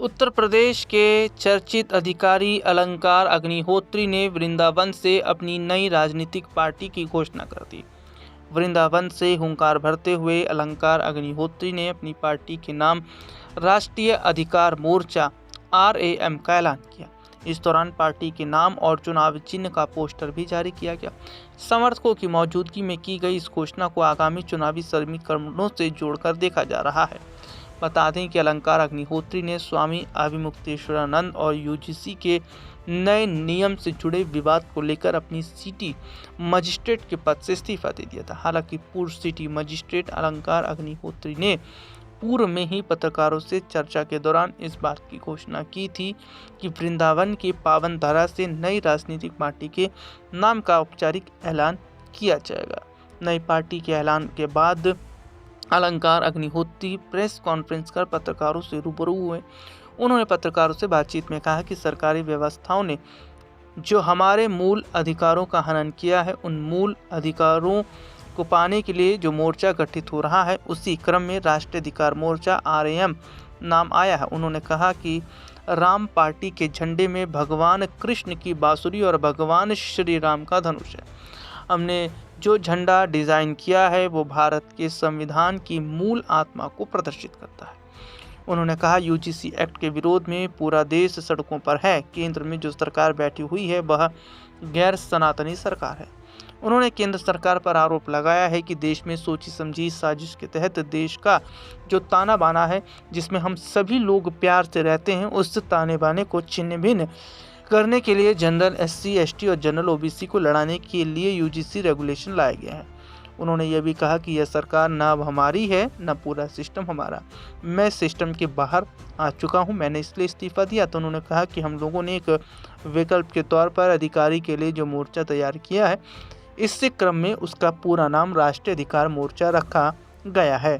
उत्तर प्रदेश के चर्चित अधिकारी अलंकार अग्निहोत्री ने वृंदावन से अपनी नई राजनीतिक पार्टी की घोषणा कर दी। वृंदावन से हुंकार भरते हुए अलंकार अग्निहोत्री ने अपनी पार्टी के नाम राष्ट्रीय अधिकार मोर्चा RAM का ऐलान किया। इस दौरान पार्टी के नाम और चुनाव चिन्ह का पोस्टर भी जारी किया गया। समर्थकों की मौजूदगी में की गई इस घोषणा को आगामी चुनावी समीकरणों से जोड़कर देखा जा रहा है। बता दें कि अलंकार अग्निहोत्री ने स्वामी अभिमुक्तेश्वरानंद और UGC के नए नियम से जुड़े विवाद को लेकर अपनी सिटी मजिस्ट्रेट के पद से इस्तीफा दे दिया था। हालांकि पूर्व सिटी मजिस्ट्रेट अलंकार अग्निहोत्री ने पूर्व में ही पत्रकारों से चर्चा के दौरान इस बात की घोषणा की थी कि वृंदावन के पावन धारा से नई राजनीतिक पार्टी के नाम का औपचारिक ऐलान किया जाएगा। नई पार्टी के ऐलान के बाद अलंकार अग्निहोत्री प्रेस कॉन्फ्रेंस कर पत्रकारों से रूबरू हुए। उन्होंने पत्रकारों से बातचीत में कहा कि सरकारी व्यवस्थाओं ने जो हमारे मूल अधिकारों का हनन किया है, उन मूल अधिकारों को पाने के लिए जो मोर्चा गठित हो रहा है, उसी क्रम में राष्ट्रीय अधिकार मोर्चा RAM नाम आया है। उन्होंने कहा कि राम पार्टी के झंडे में भगवान कृष्ण की बांसुरी और भगवान श्री राम का धनुष है। हमने जो झंडा डिज़ाइन किया है वो भारत के संविधान की मूल आत्मा को प्रदर्शित करता है। उन्होंने कहा UGC एक्ट के विरोध में पूरा देश सड़कों पर है। केंद्र में जो सरकार बैठी हुई है वह गैर सनातनी सरकार है। उन्होंने केंद्र सरकार पर आरोप लगाया है कि देश में सोची समझी साजिश के तहत देश का जो ताना बाना है, जिसमें हम सभी लोग प्यार से रहते हैं, उस ताने बाने को छिन्न भिन्न करने के लिए जनरल SC ST और जनरल OBC को लड़ाने के लिए UGC रेगुलेशन लाया गया है। उन्होंने यह भी कहा कि यह सरकार न अब हमारी है न पूरा सिस्टम हमारा। मैं सिस्टम के बाहर आ चुका हूं, मैंने इसलिए इस्तीफा दिया। तो उन्होंने कहा कि हम लोगों ने एक विकल्प के तौर पर अधिकारी के लिए जो मोर्चा तैयार किया है, इस क्रम में उसका पूरा नाम राष्ट्रीय अधिकार मोर्चा रखा गया है।